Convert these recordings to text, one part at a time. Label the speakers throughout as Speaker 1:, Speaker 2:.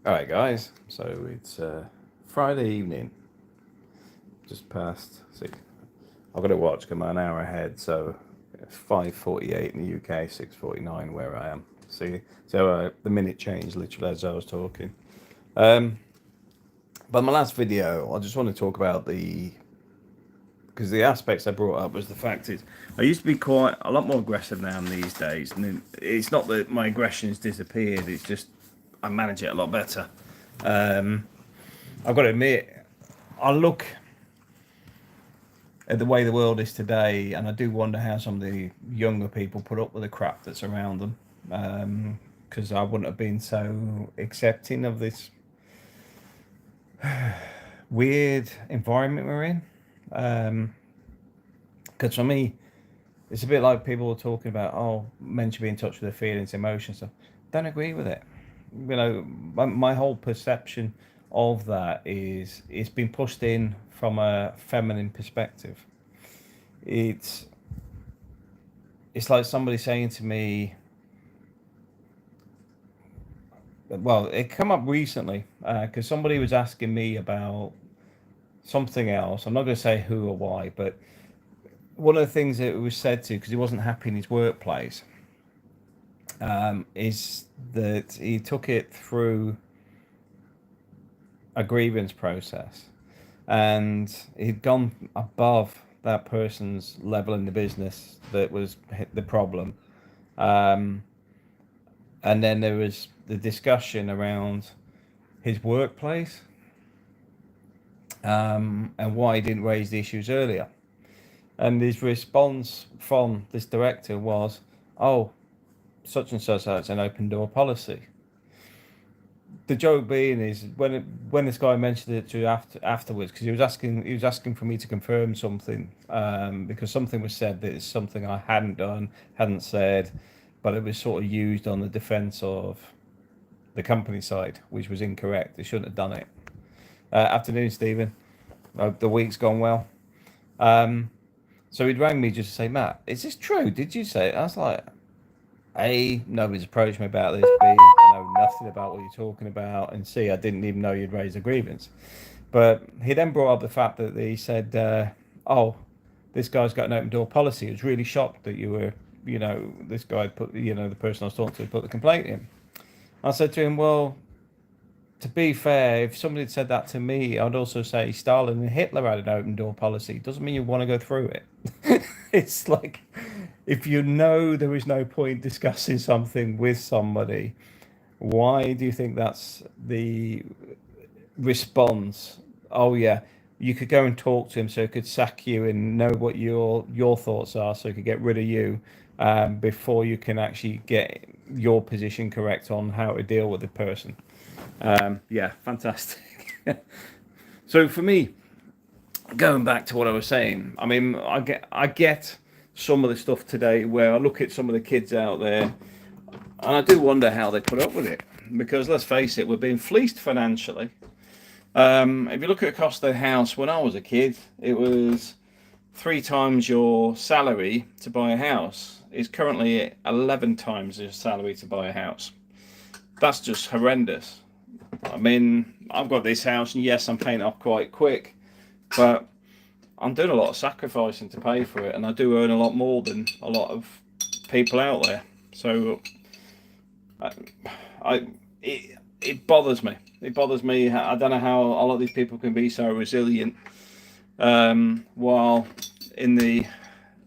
Speaker 1: Alright guys, so it's Friday evening, just past 6. I've got to watch, come an hour ahead, so it's 5:48 in the UK, 6:49 where I am. See, so the minute changed literally as I was talking. Um, but my last video, I just want to talk about because the aspects I brought up was the fact is I used to be quite a lot more aggressive now these days, and it's not that my aggression has disappeared, it's just I manage it a lot better. Um, I've got to admit, I look at the way the world is today, and I do wonder how some of the younger people put up with the crap that's around them. Because I wouldn't have been so accepting of this weird environment we're in. Because for me, it's a bit like people were talking about, oh, men should be in touch with their feelings, emotions. So, don't agree with it. My whole perception of that is it's been pushed in from a feminine perspective. It's it's like somebody saying to me, well, it come up recently because somebody was asking me about something else. I'm not going to say who or why, but one of the things that was said to because he wasn't happy in his workplace is that he took it through a grievance process and he'd gone above that person's level in the business that was the problem. Um, and then there was the discussion around his workplace and why he didn't raise the issues earlier. And his response from this director was, "Oh, such and such has an open door policy." The joke being is when this guy mentioned it to afterwards because he was asking for me to confirm something because something was said that it's something I hadn't said, but it was sort of used on the defence of the company side, which was incorrect. They shouldn't have done it. Afternoon, Stephen. The week's gone well. Um, so he'd rang me just to say, Matt, is this true? Did you say it? I was like, A, nobody's approached me about this. B, I know nothing about what you're talking about. And C, I didn't even know you'd raised a grievance. But he then brought up the fact that he said, oh, this guy's got an open door policy. He was really shocked that you were, this guy put, the person I was talking to put the complaint in. I said to him, well, to be fair, if somebody had said that to me, I'd also say Stalin and Hitler had an open door policy. Doesn't mean you want to go through it. It's like if you know there is no point discussing something with somebody, why do you think that's the response? Oh yeah, you could go and talk to him so he could sack you and know what your thoughts are, so he could get rid of you before you can actually get your position correct on how to deal with the person. Yeah, fantastic. So for me, going back to what I was saying, I mean, I get some of the stuff today where I look at some of the kids out there, and I do wonder how they put up with it. Because let's face it, we're being fleeced financially. If you look at the cost of the house, when I was a kid, it was 3 times your salary to buy a house. It's currently 11 times your salary to buy a house. That's just horrendous. I mean, I've got this house, and yes, I'm paying it off quite quick, but I'm doing a lot of sacrificing to pay for it, and I do earn a lot more than a lot of people out there. So, I, it bothers me. It bothers me. I don't know how a lot of these people can be so resilient while in the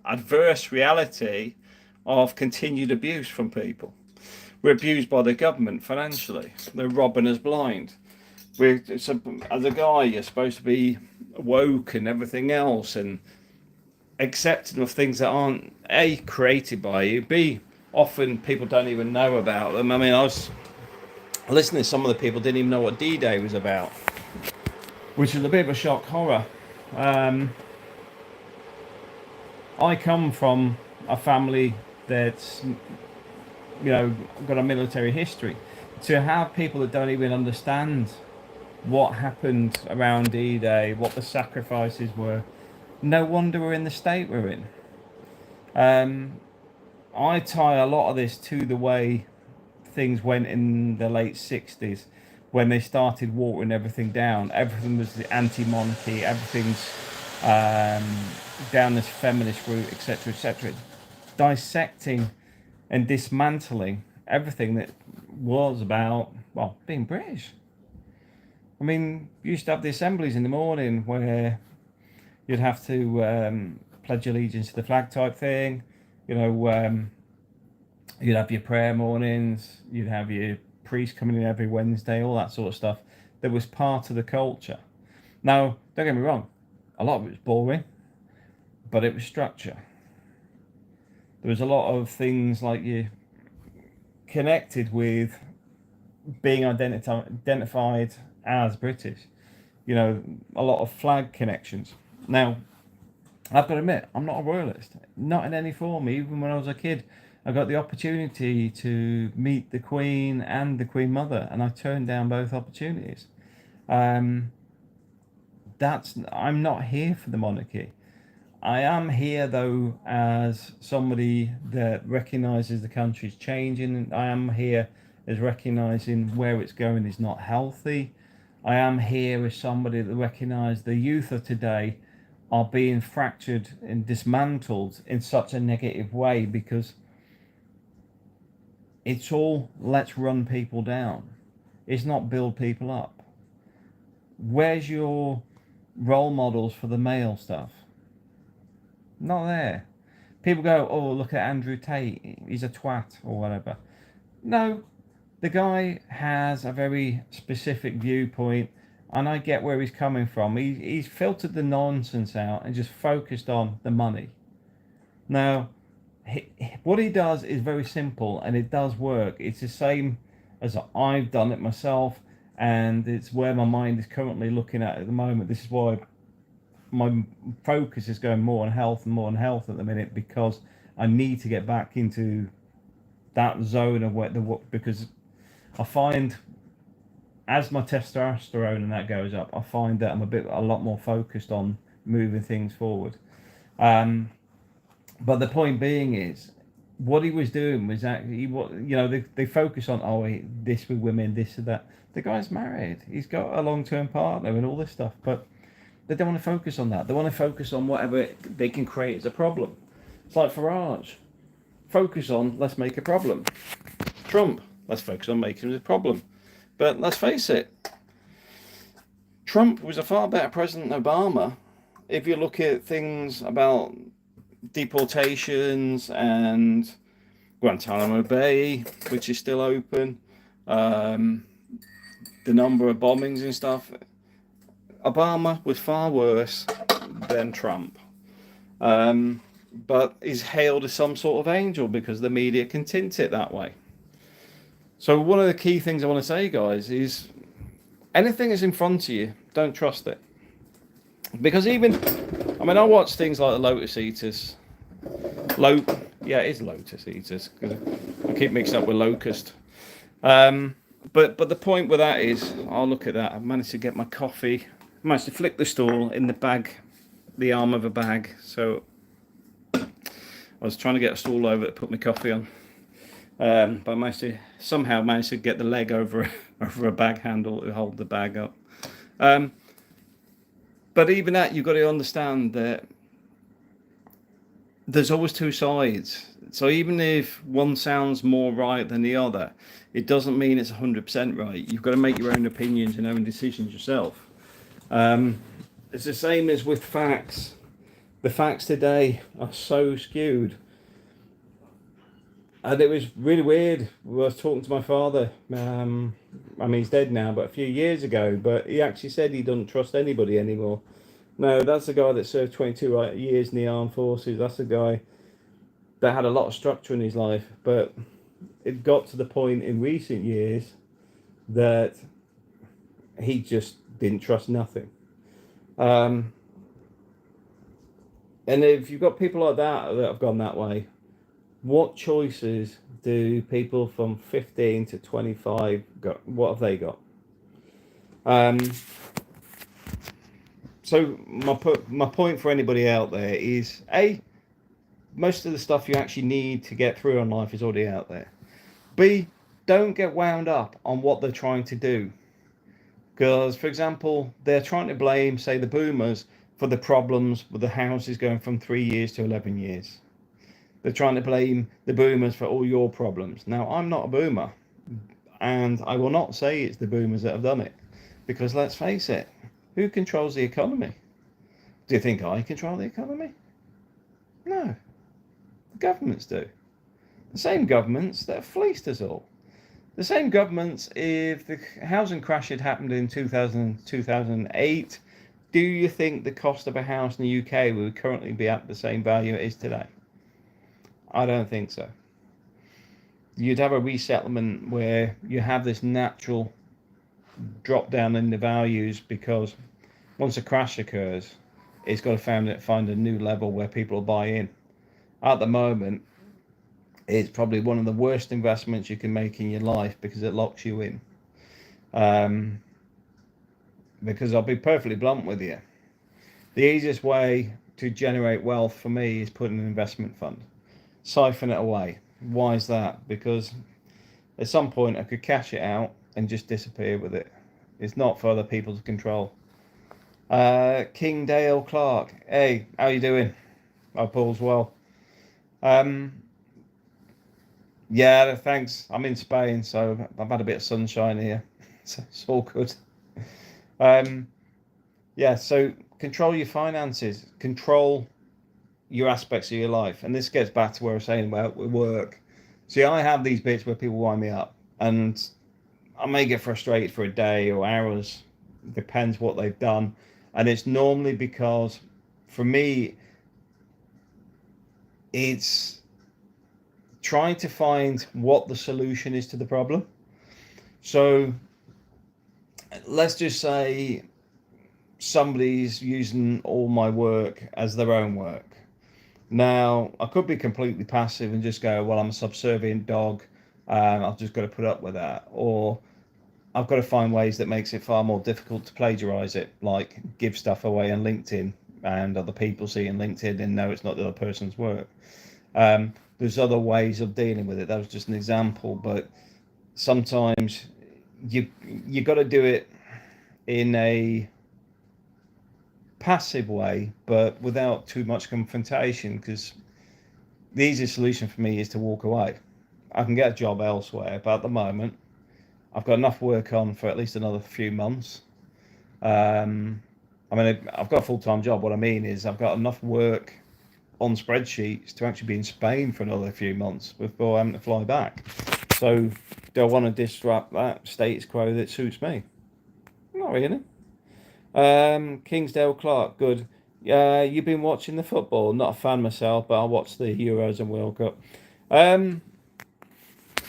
Speaker 1: adverse reality of continued abuse from people. We're abused by the government financially. They're robbing us blind. As a guy, you're supposed to be woke and everything else and accepting of things that aren't A, created by you, B, often people don't even know about them. I mean, I was listening to some of the people didn't even know what D-Day was about, which is a bit of a shock horror. Um, I come from a family that's got a military history. To have people that don't even understand what happened around D-Day, what the sacrifices were, no wonder we're in the state we're in. I tie a lot of this to the way things went in the late 60s when they started watering everything down. Everything was the anti-monarchy, everything's down this feminist route, etc., etc. Dissecting and dismantling everything that was about, well, being British. I mean, you used to have the assemblies in the morning where you'd have to pledge allegiance to the flag type thing. You know, you'd have your prayer mornings, you'd have your priest coming in every Wednesday, all that sort of stuff. That was part of the culture. Now, don't get me wrong, a lot of it was boring, but it was structure. There was a lot of things like you connected with being identified as British. You know, a lot of flag connections. Now, I've got to admit, I'm not a royalist, not in any form. Even when I was a kid, I got the opportunity to meet the Queen and the Queen Mother, and I turned down both opportunities. I'm not here for the monarchy. I am here though as somebody that recognises the country's changing. I am here as recognising where it's going is not healthy. I am here as somebody that recognises the youth of today are being fractured and dismantled in such a negative way, because it's all let's run people down. It's not build people up. Where's your role models for the male stuff? Not there. People go, oh, look at Andrew Tate, he's a twat or whatever. No, the guy has a very specific viewpoint, and I get where he's coming from. He's filtered the nonsense out and just focused on the money. Now, what he does is very simple, and it does work. It's the same as I've done it myself, and it's where my mind is currently looking at the moment. This is why my focus is going more on health and more on health at the minute, because I need to get back into that zone of where because I find as my testosterone and that goes up, I find that I'm a lot more focused on moving things forward. But the point being is, what he was doing was actually what, you know, they focus on, this with women, this and that. The guy's married, he's got a long-term partner and all this stuff, but they don't want to focus on that. They want to focus on whatever they can create as a problem. It's like Farage. Focus on, let's make a problem. Trump, let's focus on making a problem. But let's face it, Trump was a far better president than Obama. If you look at things about deportations and Guantanamo Bay, which is still open, the number of bombings and stuff, Obama was far worse than Trump, but is hailed as some sort of angel because the media can tint it that way. So one of the key things I want to say, guys, is anything that's in front of you, don't trust it. Because I watch things like the Lotus Eaters. Yeah, it is Lotus Eaters, because I keep mixing up with Locust. But the point with that is, I'll look at that. I've managed to get my coffee. I managed to flick the stool in the bag, the arm of a bag. So I was trying to get a stool over to put my coffee on. But I somehow managed to get the leg over a bag handle to hold the bag up. But even that, you've got to understand that there's always two sides. So even if one sounds more right than the other, it doesn't mean it's 100% right. You've got to make your own opinions and own decisions yourself. It's the same as with facts. The facts today are so skewed. And it was really weird. I was talking to my father. He's dead now, but a few years ago. But he actually said he doesn't trust anybody anymore. No, that's the guy that served 22 years in the armed forces. That's the guy that had a lot of structure in his life. But it got to the point in recent years that he just didn't trust nothing. And if you've got people like that have gone that way, what choices do people from 15 to 25 got? What have they got? So my point for anybody out there is, most of the stuff you actually need to get through in life is already out there. B, don't get wound up on what they're trying to do. Because, for example, they're trying to blame, say, the boomers for the problems with the houses going from 3 years to 11 years. They're trying to blame the boomers for all your problems. Now, I'm not a boomer, and I will not say it's the boomers that have done it. Because let's face it, who controls the economy? Do you think I control the economy? No. The governments do. The same governments that have fleeced us all. The same governments, if the housing crash had happened in 2008, do you think the cost of a house in the UK would currently be at the same value it is today? I don't think so. You'd have a resettlement where you have this natural drop down in the values, because once a crash occurs, it's got to find a new level where people will buy in. At the moment, it's probably one of the worst investments you can make in your life because it locks you in. Because I'll be perfectly blunt with you. The easiest way to generate wealth for me is put in an investment fund. Siphon it away. Why is that? Because at some point I could cash it out and just disappear with it. It's not for other people to control. King Dale Clark. Hey, how you doing? I Paul's well. Yeah, thanks. I'm in Spain, so I've had a bit of sunshine here. So it's all good. Yeah, so control your finances. Control your aspects of your life. And this gets back to where I was saying about work. See, I have these bits where people wind me up, and I may get frustrated for a day or hours. Depends what they've done. And it's normally because, for me, it's trying to find what the solution is to the problem. So let's just say somebody's using all my work as their own work. Now, I could be completely passive and just go, well, I'm a subservient dog, I've just got to put up with that. Or I've got to find ways that makes it far more difficult to plagiarize it, like give stuff away on LinkedIn and other people see in LinkedIn and know it's not the other person's work. There's other ways of dealing with it. That was just an example, but sometimes you got to do it in a passive way, but without too much confrontation, because the easiest solution for me is to walk away. I can get a job elsewhere, but at the moment I've got enough work on for at least another few months. I mean, I've got a full-time job. What I mean is I've got enough work on spreadsheets to actually be in Spain for another few months before having to fly back. So do I want to disrupt that status quo that suits me? Not really. Kingsdale Clark, good. You've been watching the football. Not a fan myself, but I watched the Euros and World Cup.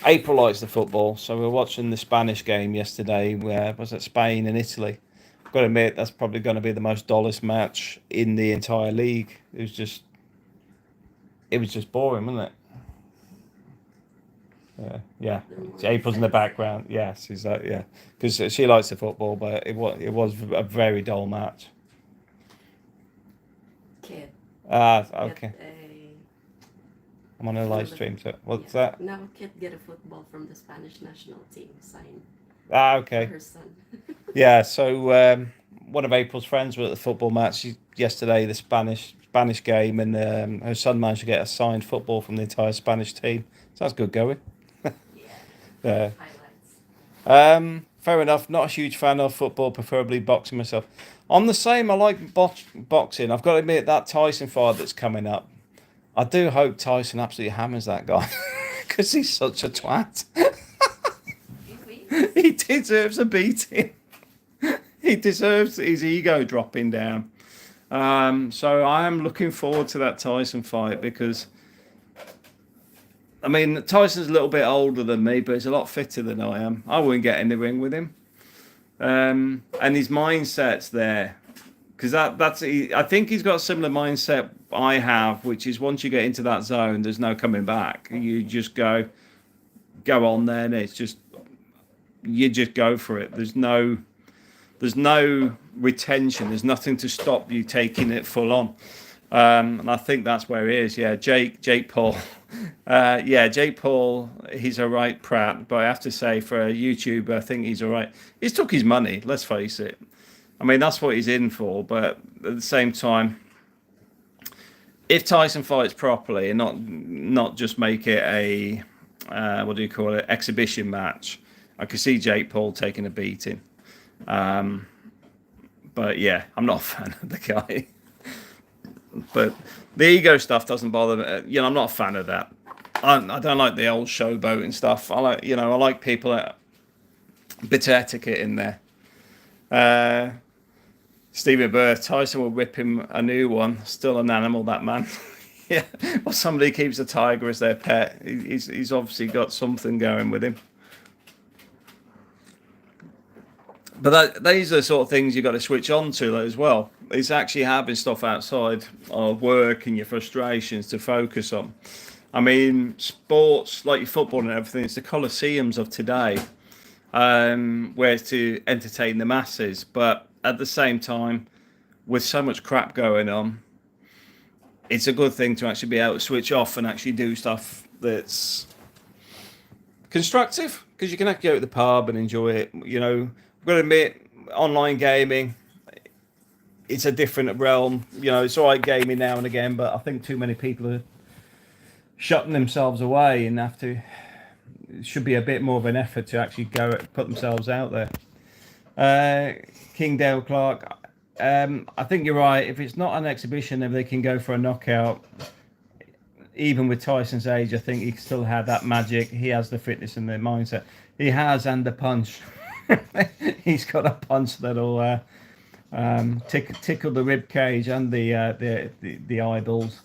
Speaker 1: April likes the football, so we were watching the Spanish game yesterday, where was it, Spain and Italy. I've got to admit, that's probably going to be the most dullest match in the entire league. It was just boring, wasn't it? Yeah. April's in the background. Yes, exactly. Yeah, because she likes the football, but it was a very dull match.
Speaker 2: Kid.
Speaker 1: Okay. I'm on a live
Speaker 2: From
Speaker 1: stream, so
Speaker 2: yeah.
Speaker 1: what's that?
Speaker 2: Now Kit get a football from the Spanish national team signed for
Speaker 1: Okay.
Speaker 2: her son.
Speaker 1: Yeah, so one of April's friends was at the football match yesterday, the Spanish game, and her son managed to get a signed football from the entire Spanish team. So that's good going.
Speaker 2: Yeah. Highlights.
Speaker 1: Fair enough. Not a huge fan of football, preferably boxing myself. On the same, I like boxing. I've got to admit, that Tyson fight that's coming up, I do hope Tyson absolutely hammers that guy, because he's such a twat. He deserves a beating. He deserves his ego dropping down. So I am looking forward to that Tyson fight, because, I mean, Tyson's a little bit older than me, but he's a lot fitter than I am. I wouldn't get in the ring with him. And his mindset's there, because I think he's got a similar mindset I have, which is once you get into that zone, there's no coming back. You just go on there, and it's just, you just go for it. There's no retention. There's nothing to stop you taking it full on. And I think that's where he is. Yeah, Jake Paul. Yeah, Jake Paul, he's a right prat, but I have to say, for a YouTuber, I think he's all right. He's took his money, let's face it. I mean, that's what he's in for, but at the same time, if Tyson fights properly and not just make it a what do you call it, exhibition match, I could see Jake Paul taking a beating. But yeah, I'm not a fan of the guy. But the ego stuff doesn't bother me. I'm not a fan of that. I don't like the old showboating stuff. I like people that bit of etiquette in there. Stephen Burr, Tyson will whip him a new one. Still an animal, that man. Yeah, well, somebody keeps a tiger as their pet. He's obviously got something going with him. But these are the sort of things you've got to switch on to as well. It's actually having stuff outside of work and your frustrations to focus on. I mean, sports like your football and everything, it's the coliseums of today, where it's to entertain the masses. But at the same time, with so much crap going on, it's a good thing to actually be able to switch off and actually do stuff that's constructive, because you can actually go to the pub and enjoy it. I've got to admit, online gaming, it's a different realm. It's all right gaming now and again, but I think too many people are shutting themselves away and it should be a bit more of an effort to actually put themselves out there. King Dale Clark, I think you're right. If it's not an exhibition, if they can go for a knockout, even with Tyson's age, I think he still had that magic. He has the fitness and the mindset. He has, and the punch. He's got a punch that'll tickle the rib cage and the eyeballs.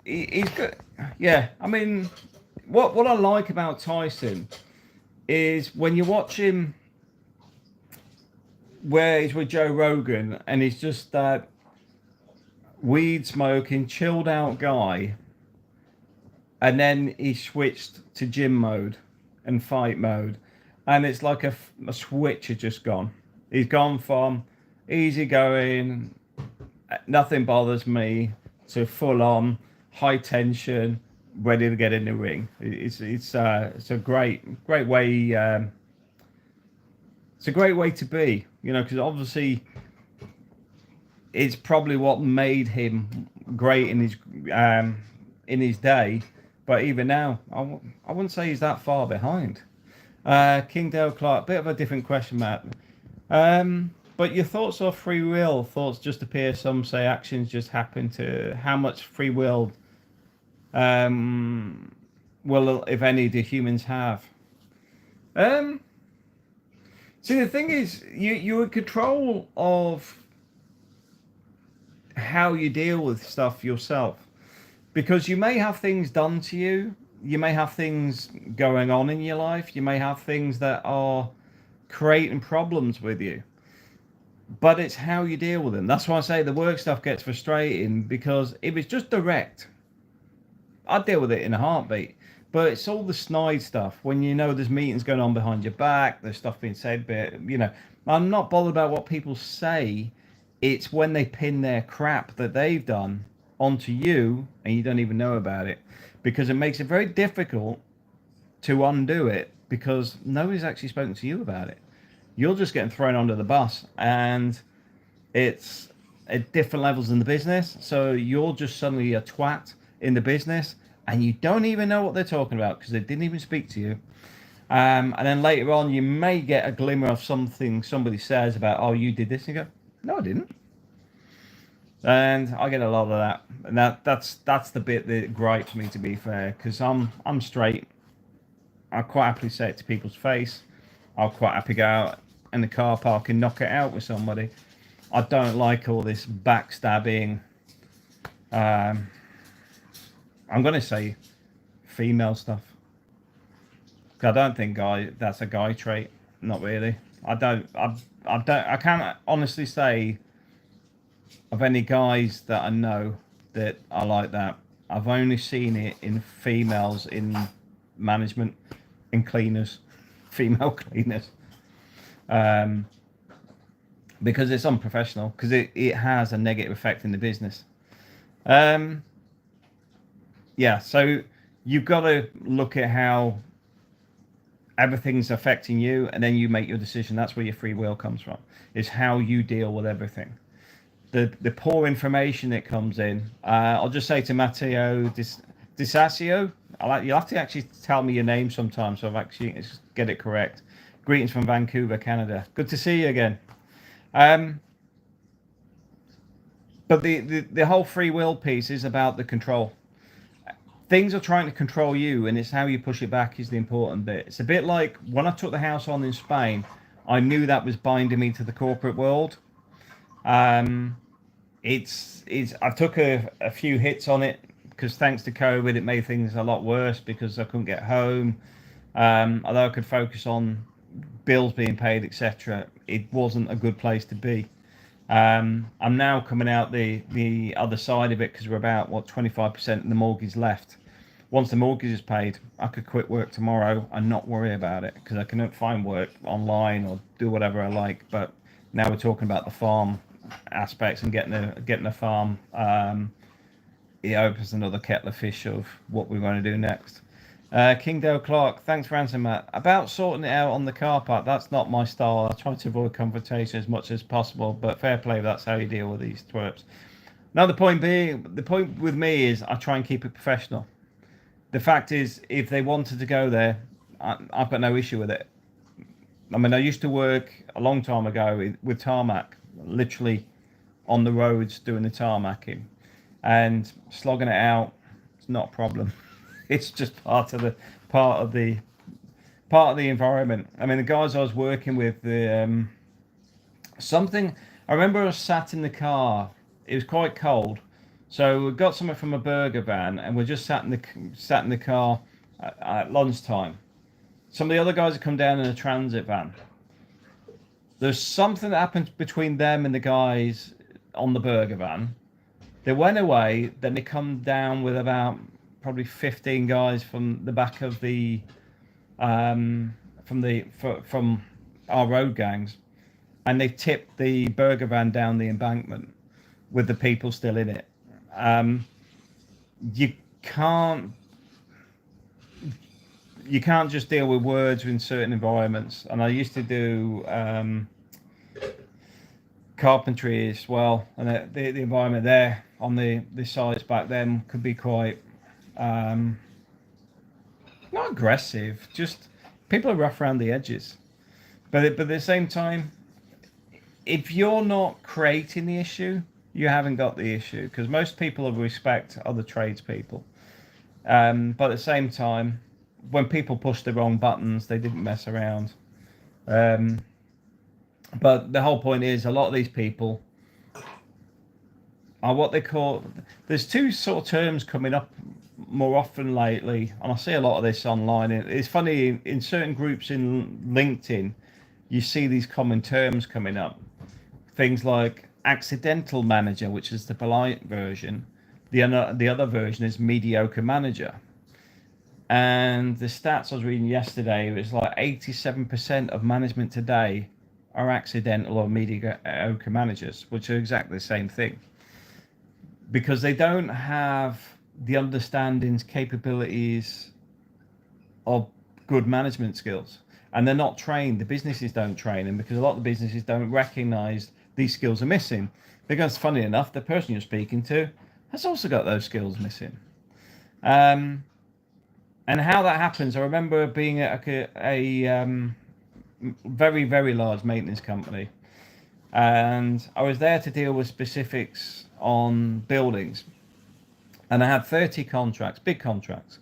Speaker 1: He's good. Yeah, I mean, what I like about Tyson is when you watch him, where he's with Joe Rogan, and he's just that weed smoking, chilled out guy, and then he switched to gym mode and fight mode, and it's like a switch had just gone. He's gone from easy going, nothing bothers me, to full on high tension, ready to get in the ring. It's a great way. It's a great way to be, because obviously it's probably what made him great in his day. But even now, I wouldn't say he's that far behind. King Dale Clark, bit of a different question, Matt. But your thoughts of free will? Thoughts just appear. Some say actions just happen. To how much free will, if any, do humans have? See, the thing is, you're in control of how you deal with stuff yourself, because you may have things done to you. You may have things going on in your life. You may have things that are creating problems with you. But it's how you deal with them. That's why I say the work stuff gets frustrating, because if it's just direct, I'd deal with it in a heartbeat. But it's all the snide stuff when there's meetings going on behind your back, there's stuff being said, but I'm not bothered about what people say. It's when they pin their crap that they've done onto you and you don't even know about it, because it makes it very difficult to undo it, because nobody's actually spoken to you about it. You're just getting thrown under the bus, and it's at different levels in the business. So you're just suddenly a twat in the business, and you don't even know what they're talking about because they didn't even speak to you. And then later on, you may get a glimmer of something somebody says about, oh, you did this, and you go, no, I didn't. And I get a lot of that, and that's the bit that gripes me, to be fair, because I'm straight. I quite happily say it to people's face. I'll quite happily go out in the car park and knock it out with somebody. I don't like all this backstabbing. I'm going to say female stuff. I don't think that's a guy trait. Not really. I can't honestly say of any guys that I know that are like that. I've only seen it in females in management, in cleaners, female cleaners. Because it's unprofessional, because it has a negative effect in the business. yeah, so you've got to look at how everything's affecting you, and then you make your decision. That's where your free will comes from. Is how you deal with everything. The poor information that comes in. I'll just say to Matteo Disasio, you'll have to actually tell me your name sometime, so I've actually get it correct. Greetings from Vancouver, Canada. Good to see you again. But the whole free will piece is about the control. Things are trying to control you, and it's how you push it back is the important bit. It's a bit like when I took the house on in Spain, I knew that was binding me to the corporate world. It's I took a few hits on it because thanks to COVID, it made things a lot worse because I couldn't get home. Although I could focus on bills being paid, etc., it wasn't a good place to be. I'm now coming out the other side of it because we're about 25% of the mortgage left. Once the mortgage is paid, I could quit work tomorrow and not worry about it because I can find work online or do whatever I like. But now we're talking about the farm aspects and getting a farm. It opens another kettle of fish of what we want to do next. King Dale Clark, thanks for answering, Matt. About sorting it out on the car park, that's not my style. I try to avoid confrontation as much as possible, but fair play, that's how you deal with these twerps. Now, the point with me is I try and keep it professional. The fact is, if they wanted to go there, I've got no issue with it. I mean, I used to work a long time ago with tarmac, literally on the roads doing the tarmacking, and slogging it out. It's not a problem. It's just part of the environment. I mean, the guys I was working with, something. I remember I was sat in the car. It was quite cold, so we got something from a burger van, and we're just sat in the car at lunchtime. Some of the other guys had come down in a transit van. There's something that happened between them and the guys on the burger van. They went away, then they come down with about probably 15 guys from the back of from our road gangs, and they tipped the burger van down the embankment with the people still in it. You can't just deal with words in certain environments. And I used to do carpentry as well, and the environment there on the sites back then could be quite not aggressive, just people are rough around the edges. But at the same time, if you're not creating the issue, you haven't got the issue, because most people respect other tradespeople. But at the same time, when people push the wrong buttons, they didn't mess around. But the whole point is, a lot of these people are what they call. There's two sort of terms coming up more often lately, and I see a lot of this online. It's funny, in certain groups in LinkedIn, you see these common terms coming up. Things like accidental manager, which is the polite version. The other version is mediocre manager. And the stats I was reading yesterday, it was like 87% of management today are accidental or mediocre managers, which are exactly the same thing. Because they don't have the understandings, capabilities of good management skills. And they're not trained. The businesses don't train them, because a lot of the businesses don't recognize these skills are missing. Because funny enough, the person you're speaking to has also got those skills missing. And how that happens, I remember being at a very, very large maintenance company. And I was there to deal with specifics on buildings. And I had 30 contracts, big contracts.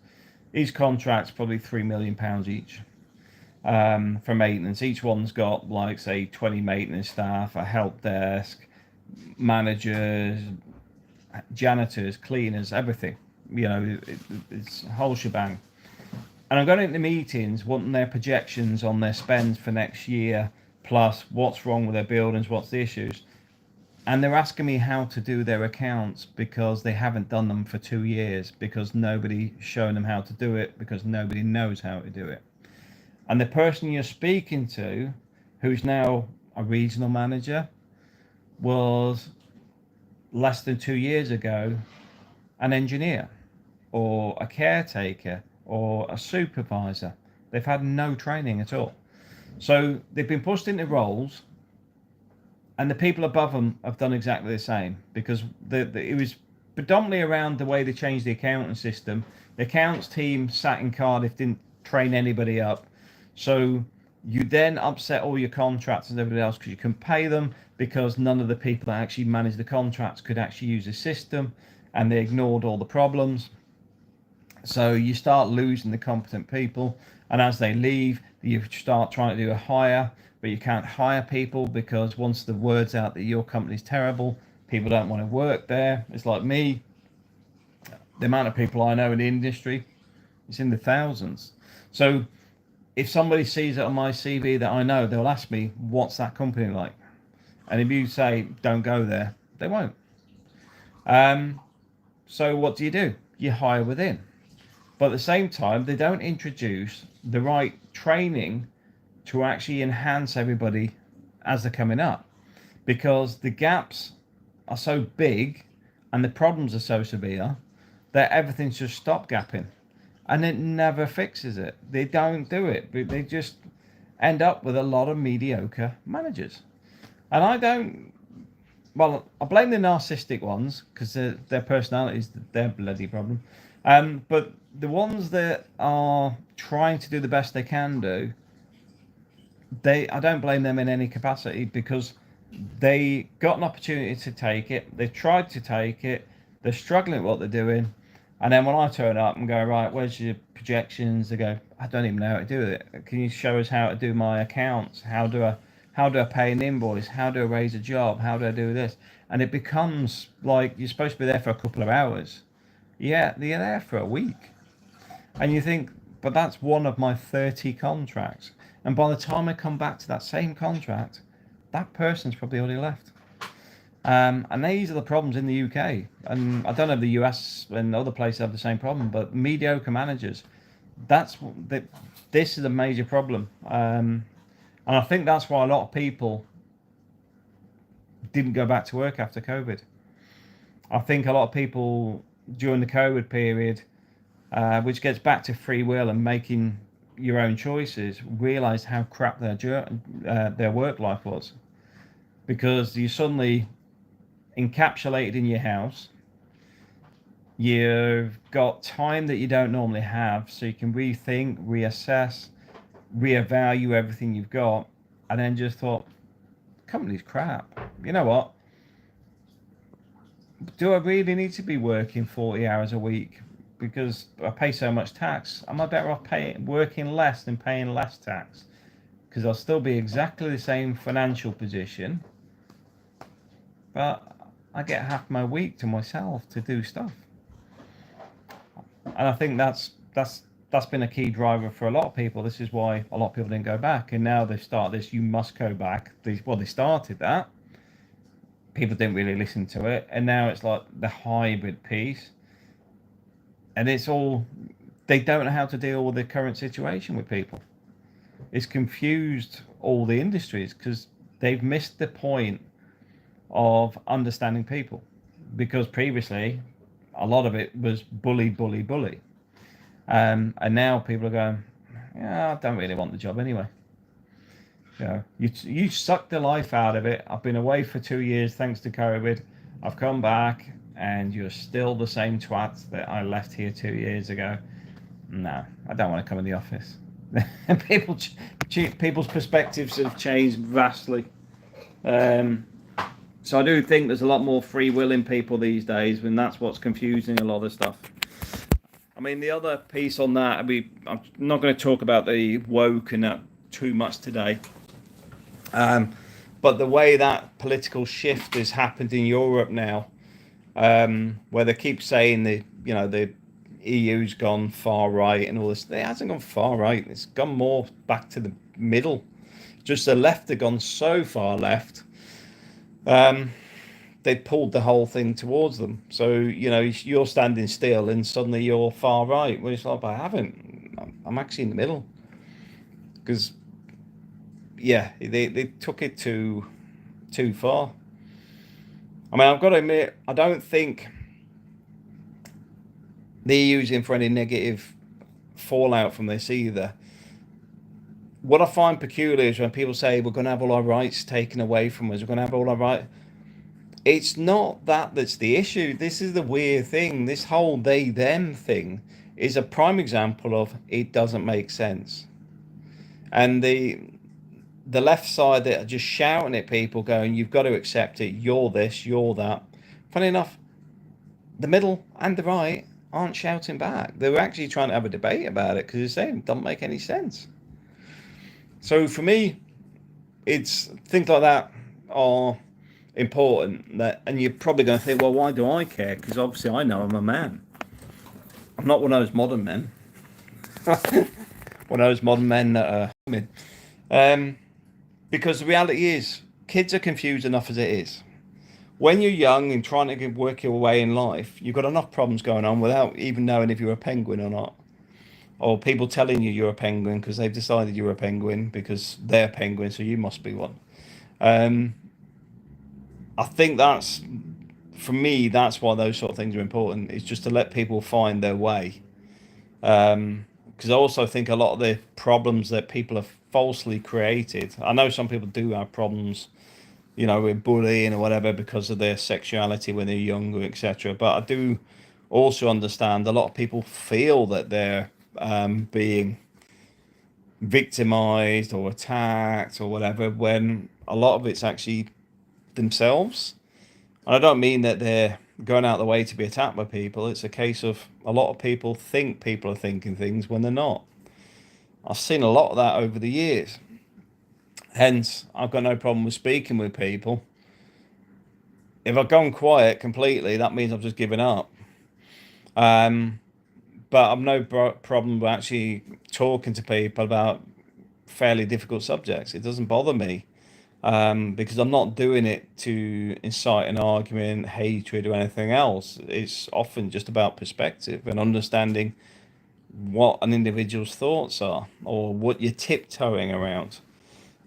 Speaker 1: Each contract's probably £3 million each for maintenance. Each one's got, like, say, 20 maintenance staff, a help desk, managers, janitors, cleaners, everything. You know, it's a whole shebang. And I'm going into meetings wanting their projections on their spends for next year, plus what's wrong with their buildings, what's the issues. And they're asking me how to do their accounts because they haven't done them for 2 years, because nobody's shown them how to do it, because nobody knows how to do it. And the person you're speaking to, who's now a regional manager, was less than 2 years ago an engineer. or a caretaker or a supervisor. They've had no training at all. So they've been pushed into roles, and the people above them have done exactly the same, because it was predominantly around the way they changed the accounting system. The accounts team sat in Cardiff, didn't train anybody up. So you then upset all your contracts and everybody else because you couldn't pay them, because none of the people that actually managed the contracts could actually use the system, and they ignored all the problems. So you start losing the competent people, and as they leave, you start trying to do a hire, but you can't hire people because once the word's out that your company's terrible, people don't want to work there. It's like me, the amount of people I know in the industry, it's in the thousands. So if somebody sees it on my CV that I know, they'll ask me, what's that company like? And if you say, don't go there, they won't. So what do? You hire within. But at the same time, they don't introduce the right training to actually enhance everybody as they're coming up, because the gaps are so big and the problems are so severe that everything's just stopgapping, and it never fixes it. They don't do it, but they just end up with a lot of mediocre managers. And I don't, well, I blame the narcissistic ones because their personalities, their bloody problem. But the ones that are trying to do the best they can do, I don't blame them in any capacity, because they got an opportunity to take it. They tried to take it. They're struggling at what they're doing. And then when I turn up and go, right, where's your projections? They go, I don't even know how to do it. Can you show us how to do my accounts? How do I pay an invoice? How do I raise a job? How do I do this? And it becomes like you're supposed to be there for a couple of hours. Yeah, you're there for a week. And you think, but that's one of my 30 contracts. And by the time I come back to that same contract, that person's probably already left. And these are the problems in the UK. And I don't know if the US and other places have the same problem, but mediocre managers, this is a major problem. And I think that's why a lot of people didn't go back to work after COVID. I think a lot of people during the COVID period, which gets back to free will and making your own choices, realised how crap their work life was, because you suddenly encapsulated in your house. You've got time that you don't normally have, so you can rethink, reassess, reevaluate everything you've got, and then just thought, company's crap. You know what? Do I really need to be working 40 hours a week because I pay so much tax? Am I better off working less than paying less tax? Because I'll still be exactly the same financial position, but I get half my week to myself to do stuff. And I think that's been a key driver for a lot of people. This is why a lot of people didn't go back, and now they start this. You must go back. They started that. People didn't really listen to it, and now it's like the hybrid piece, and it's all, they don't know how to deal with the current situation with people. It's confused all the industries because they've missed the point of understanding people, because previously a lot of it was bully, and now people are going, yeah, I don't really want the job anyway. You sucked the life out of it. I've been away for 2 years thanks to COVID. I've come back and you're still the same twat that I left here 2 years ago. No, I don't want to come in the office. People's perspectives have changed vastly. So I do think there's a lot more free will in people these days, and that's what's confusing a lot of stuff. I mean, the other piece on that, I'm not going to talk about the woke and that too much today. But the way that political shift has happened in Europe now, where they keep saying the EU's gone far right and all this, it hasn't gone far right. It's gone more back to the middle. Just the left have gone so far left. They pulled the whole thing towards them. So you're standing still and suddenly you're far right. Well, it's like, I haven't. I'm actually in the middle. Because they took it too far. I mean, I've got to admit, I don't think they're using for any negative fallout from this either. What I find peculiar is when people say we're going to have all our rights taken away from us, we're going to have all our rights. It's not that that's the issue. This is the weird thing. This whole they them thing is a prime example of it doesn't make sense. And the left side that are just shouting at people going, you've got to accept it, you're this, you're that. Funny enough, the middle and the right aren't shouting back. They're actually trying to have a debate about it because they're saying it doesn't make any sense. So for me, it's things like that are important. That, and you're probably going to think, well, why do I care? Because obviously I know I'm a man. I'm not one of those modern men. One of those modern men that are women. Because the reality is, kids are confused enough as it is. When you're young and trying to work your way in life, you've got enough problems going on without even knowing if you're a penguin or not. Or people telling you you're a penguin because they've decided you're a penguin because they're penguins, so you must be one. I think that's, for me, that's why those sort of things are important. It's just to let people find their way. Because I also think a lot of the problems that people have falsely created, I know some people do have problems, you know, with bullying or whatever because of their sexuality when they're younger, etc. But I do also understand a lot of people feel that they're being victimized or attacked or whatever, when a lot of it's actually themselves. And I don't mean that they're going out of the way to be attacked by people. It's a case of a lot of people think people are thinking things when they're not. I've seen a lot of that over the years. Hence, I've got no problem with speaking with people. If I've gone quiet completely, that means I've just given up. But I've no problem with actually talking to people about fairly difficult subjects. It doesn't bother me because I'm not doing it to incite an argument, hatred, or anything else. It's often just about perspective and understanding what an individual's thoughts are or what you're tiptoeing around.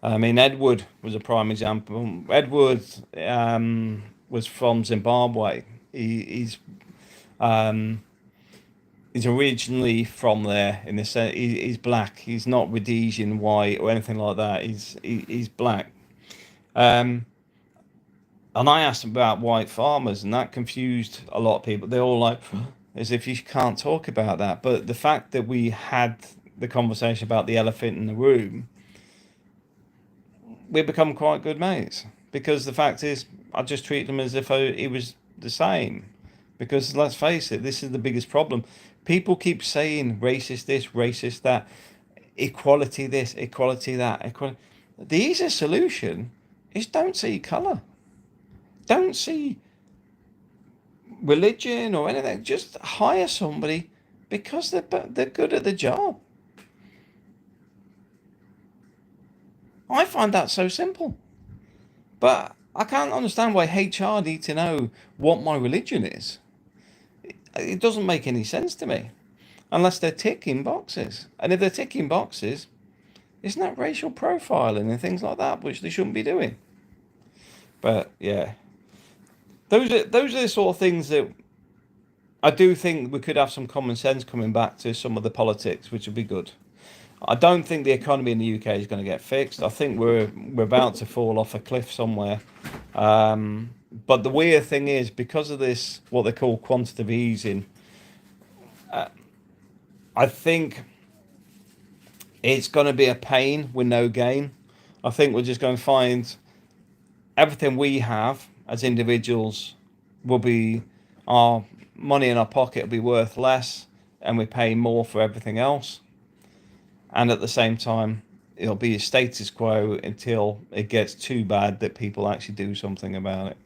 Speaker 1: I mean, Edward was a prime example. Edward was from Zimbabwe. He's originally from there. In the sense, he's black. He's not Rhodesian white or anything like that. He's black. And I asked him about white farmers, and that confused a lot of people. They're all like, as if you can't talk about that. But the fact that we had the conversation about the elephant in the room, we become quite good mates. Because the fact is, I just treat him as if he was the same. Because let's face it, this is the biggest problem. People keep saying racist this, racist that, equality this, equality that. Equality. The easiest solution is don't see colour. Don't see religion or anything. Just hire somebody because they're good at the job. I find that so simple. But I can't understand why HR need to know what my religion is. It doesn't make any sense to me. Unless they're ticking boxes. And if they're ticking boxes, isn't that racial profiling and things like that, which they shouldn't be doing? But yeah. Those are the sort of things that I do think we could have some common sense coming back to some of the politics, which would be good. I don't think the economy in the UK is going to get fixed. I think we're about to fall off a cliff somewhere. But the weird thing is, because of this, what they call quantitative easing, I think it's going to be a pain with no gain. I think we're just going to find everything we have as individuals will be, our money in our pocket will be worth less, and we pay more for everything else. And at the same time, it'll be a status quo until it gets too bad that people actually do something about it.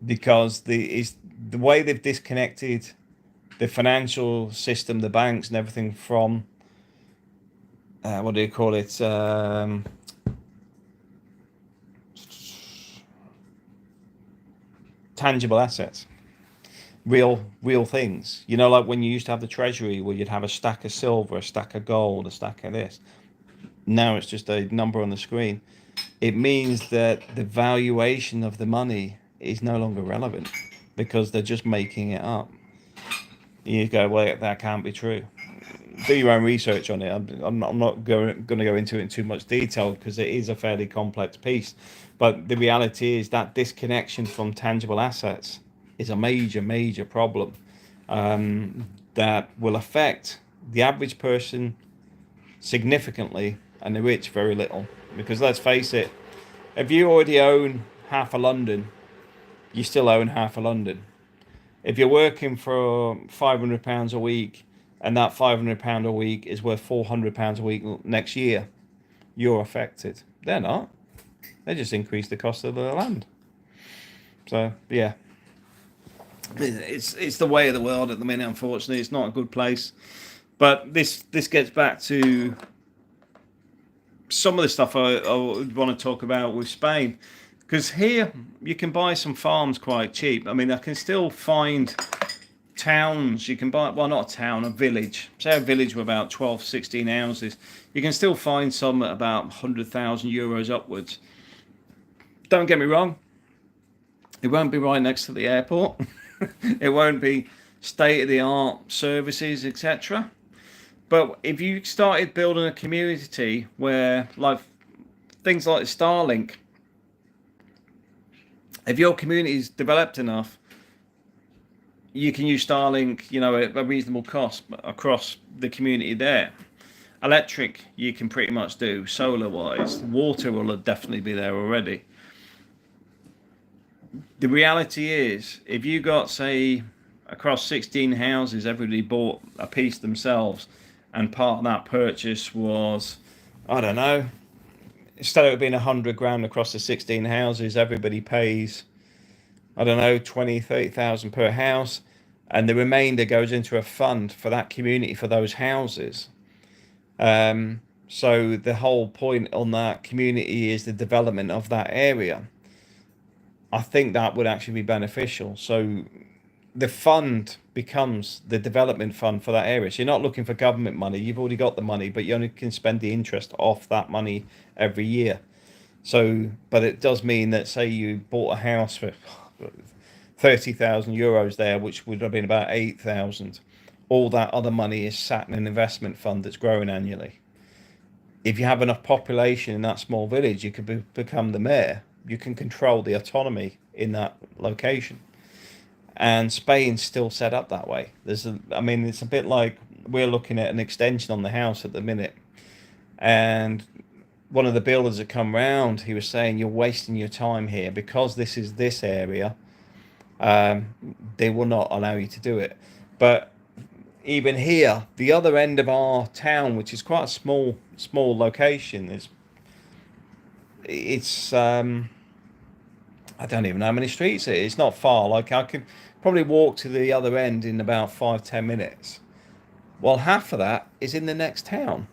Speaker 1: Because the way they've disconnected the financial system, the banks and everything from, what do you call it? Tangible assets. Real things. You know, like when you used to have the treasury where you'd have a stack of silver, a stack of gold, a stack of this. Now it's just a number on the screen. It means that the valuation of the money is no longer relevant because they're just making it up. You go, well, that can't be true. Do your own research on it. I'm not going to go into it in too much detail because it is a fairly complex piece. But the reality is that disconnection from tangible assets is a major, major problem that will affect the average person significantly and the rich very little. Because let's face it, if you already own half of London, you still own half of London. If you're working for £500 a week and that £500 a week is worth £400 a week next year, you're affected. They're not. They just increase the cost of the land. So yeah, it's the way of the world at the minute. Unfortunately, it's not a good place. But this gets back to some of the stuff I want to talk about with Spain, because here you can buy some farms quite cheap. I mean, I can still find towns you can buy, well, not a town, a village, say a village with about 12, 16 houses. You can still find some at about 100,000 euros upwards. Don't get me wrong, it won't be right next to the airport. It won't be state-of-the-art services, etc. But if you started building a community where, like, things like Starlink, if your community is developed enough, you can use Starlink, you know, at a reasonable cost across the community there. Electric, you can pretty much do solar-wise. Water will definitely be there already. The reality is, if you got, say, across 16 houses, everybody bought a piece themselves, and part of that purchase was, I don't know, instead of it being 100 grand across the 16 houses, everybody pays, I don't know, 20, 30,000 per house, and the remainder goes into a fund for that community, for those houses. So the whole point on that community is the development of that area. I think that would actually be beneficial. So the fund becomes the development fund for that area. So you're not looking for government money. You've already got the money, but you only can spend the interest off that money every year. So, but it does mean that, say you bought a house for 30,000 euros there, which would have been about 8,000. All that other money is sat in an investment fund that's growing annually. If you have enough population in that small village, you could become the mayor. You can control the autonomy in that location. And Spain's still set up that way. I mean, it's a bit like we're looking at an extension on the house at the minute. And one of the builders that come round, he was saying, you're wasting your time here because this is this area. They will not allow you to do it. But even here, the other end of our town, which is quite a small location, it's I don't even know how many streets it is. It's not far. Like, I could probably walk to the other end in about 5-10 minutes. Well, half of that is in the next town.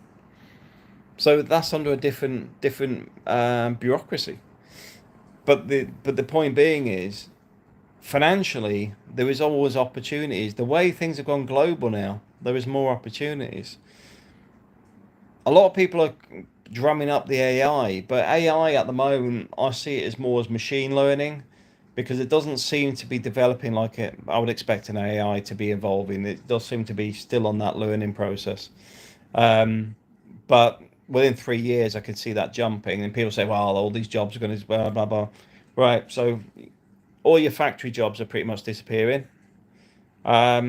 Speaker 1: So that's under a different bureaucracy. But the point being is, financially, there is always opportunities. The way things have gone global now, there is more opportunities. A lot of people are drumming up the AI, but AI at the moment, I see it as more as machine learning, because it doesn't seem to be developing like I would expect an AI to be evolving. It does seem to be still on that learning process. But within 3 years, I could see that jumping, and people say, well, all these jobs are going to blah, blah, blah. Right, so all your factory jobs are pretty much disappearing. All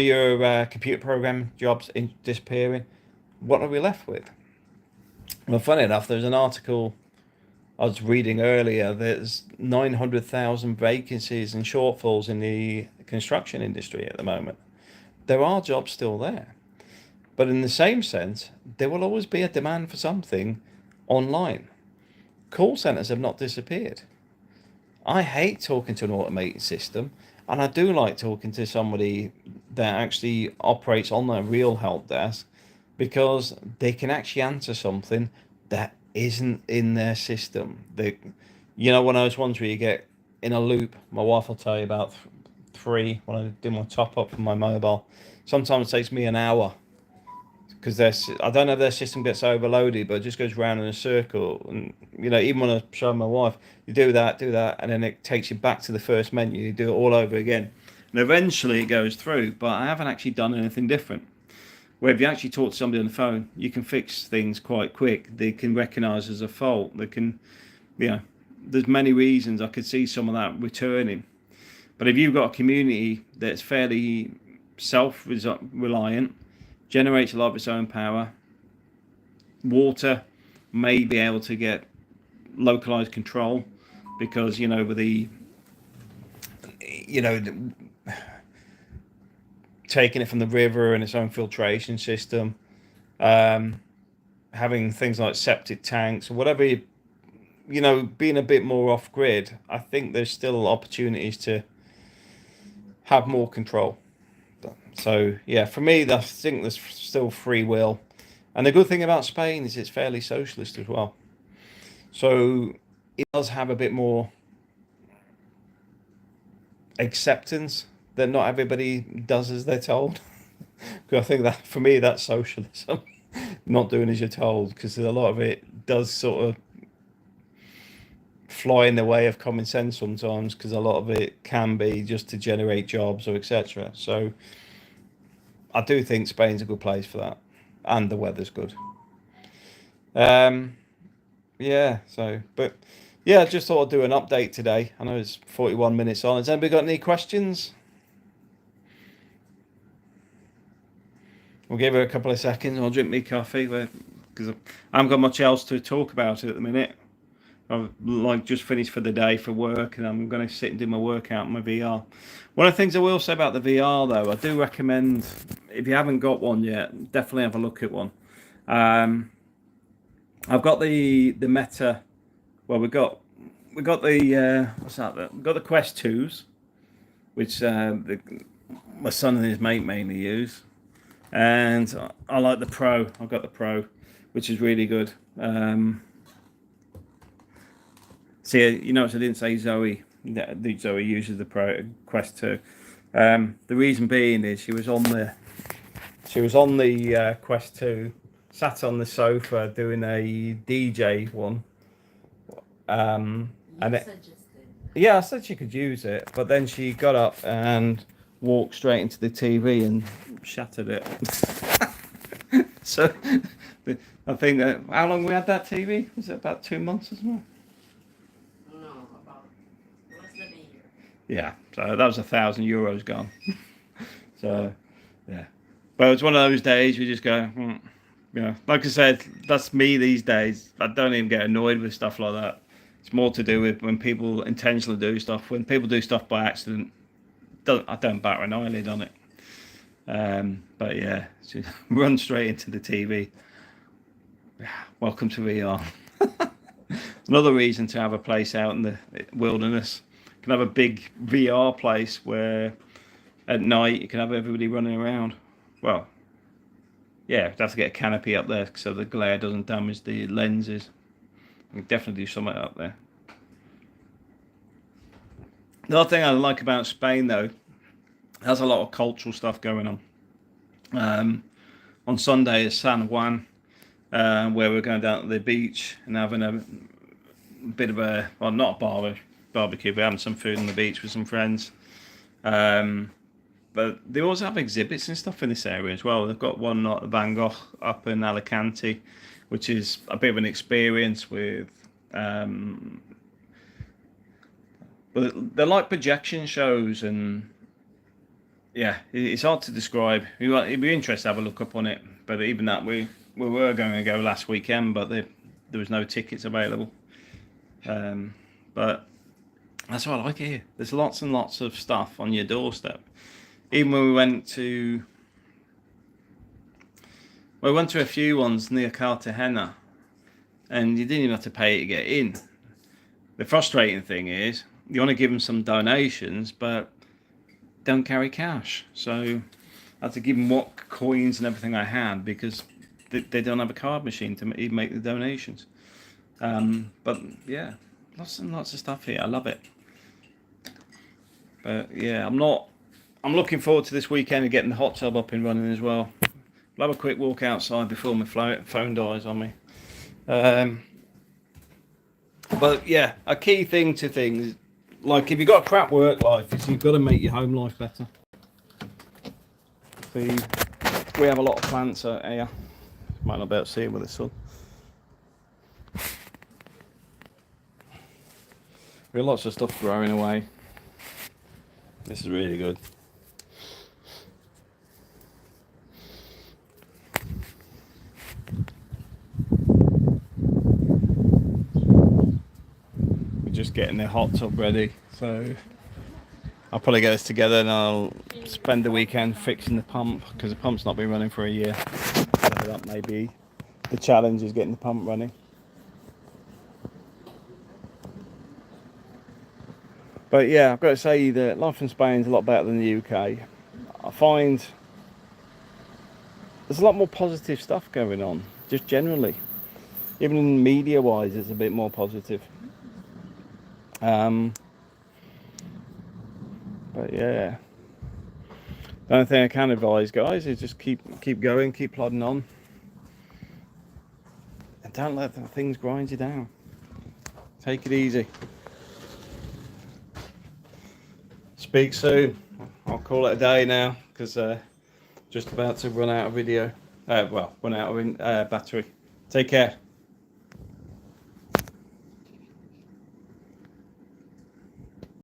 Speaker 1: your computer program jobs disappearing. What are we left with? Well, funny enough, there's an article I was reading earlier. There's 900,000 vacancies and shortfalls in the construction industry at the moment. There are jobs still there. But in the same sense, there will always be a demand for something online. Call centers have not disappeared. I hate talking to an automated system, and I do like talking to somebody that actually operates on a real help desk, because they can actually answer something that isn't in their system. You know, one of those ones where you get in a loop. My wife will tell you about 3 when I do my top up for my mobile. Sometimes it takes me an hour, because I don't know if their system gets overloaded, but it just goes round in a circle. And, you know, even when I show my wife, you do that, and then it takes you back to the first menu. You do it all over again. and eventually it goes through. But I haven't actually done anything different. Where if you actually talk to somebody on the phone, you can fix things quite quick. They can recognise as a fault. They can, there's many reasons I could see some of that returning. But if you've got a community that's fairly self-reliant, generates a lot of its own power, water may be able to get localized control because, with the, taking it from the river and its own filtration system, having things like septic tanks or whatever, being a bit more off grid, I think there's still opportunities to have more control. So yeah, for me, I think there's still free will. And the good thing about Spain is it's fairly socialist as well. So it does have a bit more acceptance that not everybody does as they're told. Because I think that for me, that's socialism. Not doing as you're told, because a lot of it does sort of fly in the way of common sense sometimes, because a lot of it can be just to generate jobs or etc. So I do think Spain's a good place for that, and the weather's good. Yeah, so, but yeah, I just thought I'd do an update today. I know it's 41 minutes on. Has anybody got any questions? We'll give her a couple of seconds. I'll drink my coffee because I haven't got much else to talk about at the minute. I've just finished for the day for work, and I'm going to sit and do my workout in my VR. One of the things I will say about the VR, though, I do recommend, if you haven't got one yet, definitely have a look at one. I've got the Meta. Well, we've got the what's that? We've got the Quest 2s, which my son and his mate mainly use, and I like the Pro. I've got the Pro, which is really good. See, I didn't say Zoe. Zoe uses the Pro Quest 2. The reason being is she was on the Quest 2, sat on the sofa doing a DJ one. I said she could use it, but then she got up and walked straight into the TV and shattered it. So I think that, how long we had that TV? Was it about 2 months or something?
Speaker 2: No, about less than a year.
Speaker 1: Yeah, so that was €1,000 gone. So yeah, but it's one of those days we just go, like I said, that's me these days. I don't even get annoyed with stuff like that. It's more to do with when people intentionally do stuff. When people do stuff by accident, I don't bat an eyelid on it. But yeah, run straight into the TV. Welcome to VR. Another reason to have a place out in the wilderness. You can have a big VR place where at night you can have everybody running around. Well, yeah, you have to get a canopy up there so the glare doesn't damage the lenses. We can definitely do something up there. The other thing I like about Spain, though, has a lot of cultural stuff going on. On Sunday is San Juan, where we're going down to the beach and having a bit of a, well, not a barbecue, but having some food on the beach with some friends. But they also have exhibits and stuff in this area as well. They've got one at Van Gogh up in Alicante, which is a bit of an experience with, but they're like projection shows, and yeah, it's hard to describe. It'd be interesting to have a look up on it, but even that, we were going to go last weekend, but there was no tickets available. But that's what I like here. There's lots and lots of stuff on your doorstep. Even when we went to a few ones near Cartagena, and you didn't even have to pay to get in. The frustrating thing is, you want to give them some donations, but don't carry cash. So I had to give them what coins and everything I had, because they don't have a card machine to even make the donations. But yeah, lots and lots of stuff here. I love it. But yeah, I'm looking forward to this weekend and getting the hot tub up and running as well. I'll have a quick walk outside before my phone dies on me. But yeah, a key thing to things, like if you've got a crap work life, you've got to make your home life better. See, we have a lot of plants out here. Might not be able to see it with the sun. We have lots of stuff growing away. This is really good. We're just getting the hot tub ready, so I'll probably get this together and I'll spend the weekend fixing the pump, because the pump's not been running for a year. So that may be the challenge, is getting the pump running. But yeah, I've got to say that life in Spain's a lot better than the UK. I find there's a lot more positive stuff going on, just generally. Even media-wise, it's a bit more positive. But yeah, the only thing I can advise, guys, is just keep going, keep plodding on, and don't let the things grind you down. Take it easy. Speak soon. I'll call it a day now, because just about to run out of video. Run out of battery. Take care.